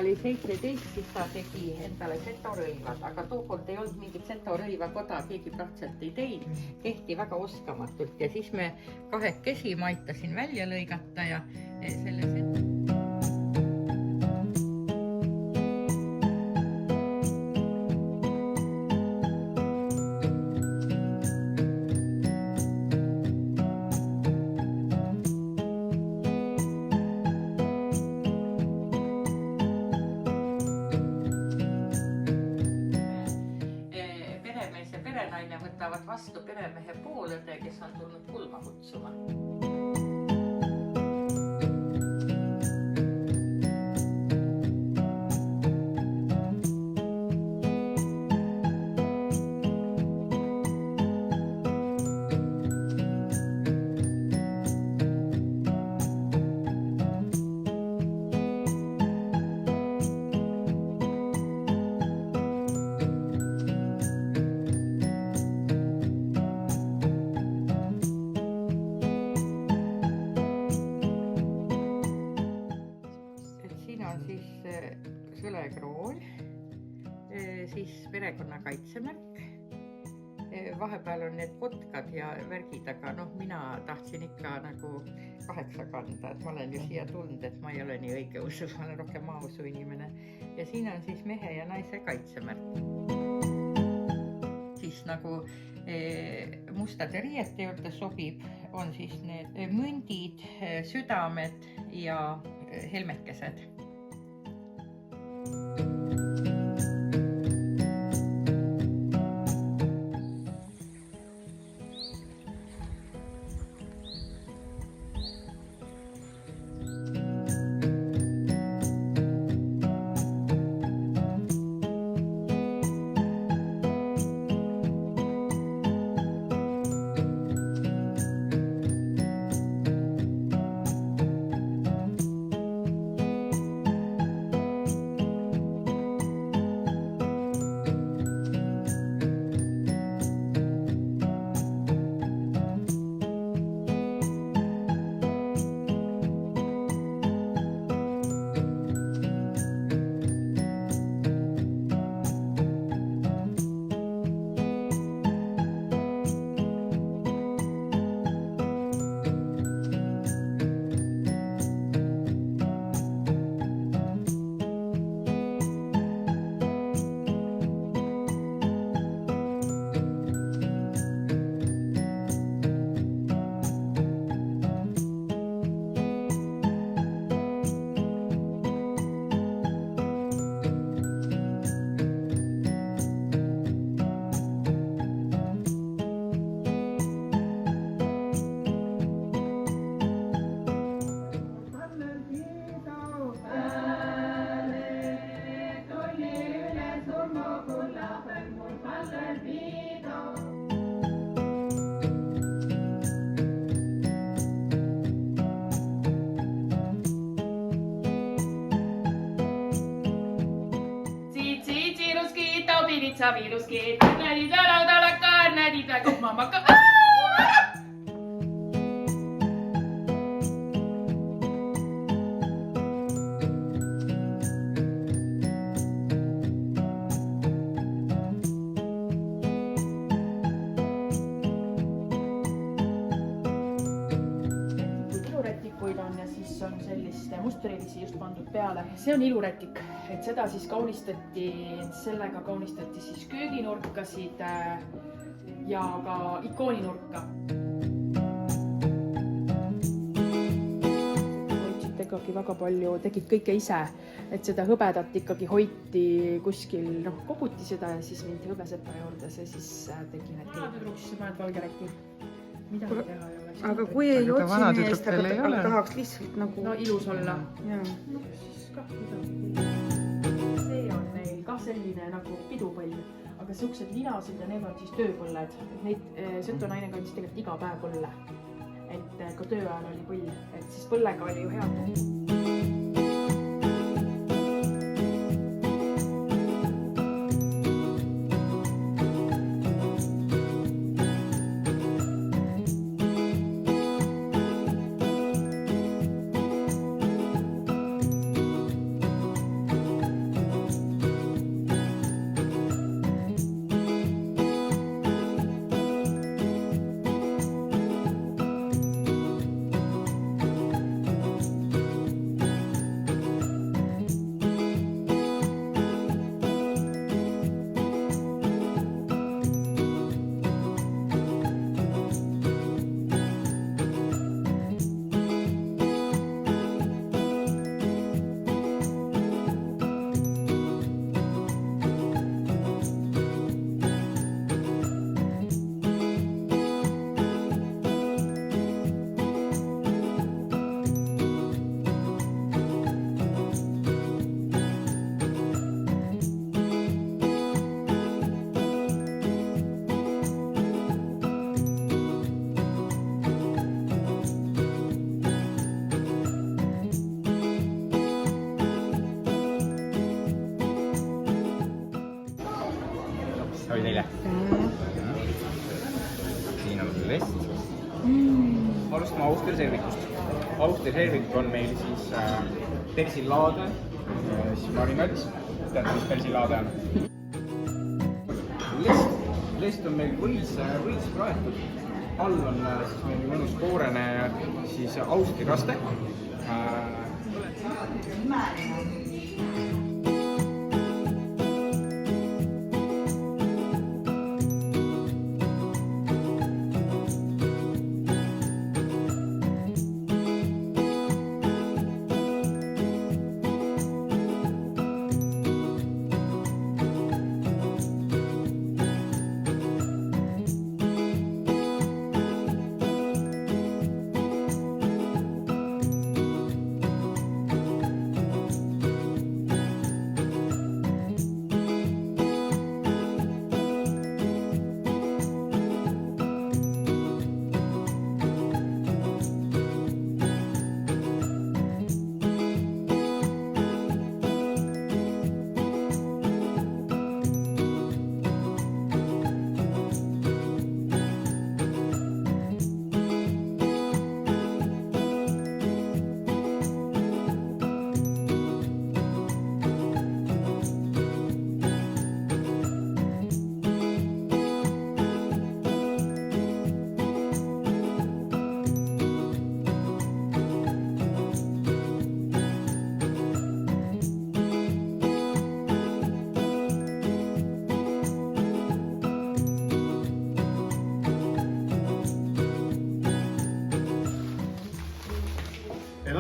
oli 17, siis ta tegi endale setorõivad, aga tookord ei olnud mingit setorõivakoda, keegi praktiliselt ei teinud, tehti väga oskamatult ja siis me kahekesi, ma aitasin välja lõigata ja selle perenaine võtavad vastu peremehe poolõde, kes on tulnud pulma kutsuma. Sõlekroon, siis perekonna kaitsemärk, vahepeal on need kotkad ja värgid, aga mina tahtsin ikka nagu 8 kanda, et ma olen ju siia tulnud, et ma ei ole nii õige usu, ma olen rohkem maausu inimene. Ja siin on siis mehe ja naise kaitsemärk. Siis nagu mustade riiete juurde sobib, on siis need mündid, südamed ja helmekesed. Saviluskeet, nädid laudalakkaar, nädid väga mamaka. Ilurätikuid on ja siis on sellist mustrilisi just pandud peale. See on ilurätik, et seda siis sellega kaunistati siis kööginurkasid ja ka ikooninurka. Hoidsid ikkagi väga palju, tegid kõike ise, et seda hõbedat ikkagi hoiti kuskil, koguti seda ja siis mindi hõbesepa juurde, see siis tegi need kõik. Vanatüdruk, siis paned valge räti. Midagi teha ei ole. Aga kui ei otsi meest, aga tahaks lihtsalt nagu... No ilus olla. Siis kah midagi. See on neil ka selline nagu pidupõll, aga siuksed linased ja need on siis tööpõlled. Neid Setonaine kandis tegelikult iga päev põlle. Et ka töö ajal oli põll, et siis põllega oli ju head. alustame Austria servikust. Austria servik on meil siis persillaade, siis marinats. Teate, mis persillaade on? Lest on meil võis praetud. All on siis meil mõnus koorene siis Austria kaste.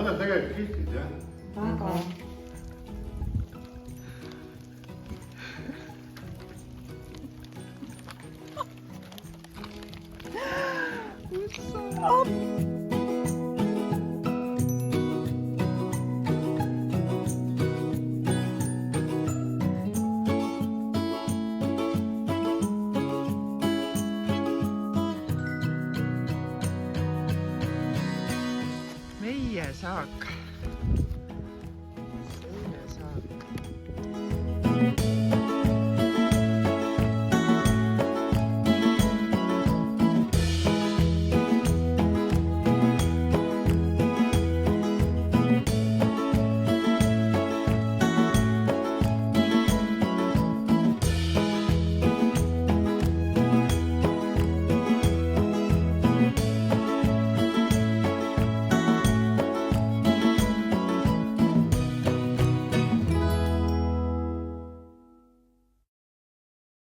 Nad on tegelikult kihvtid, jah. väga.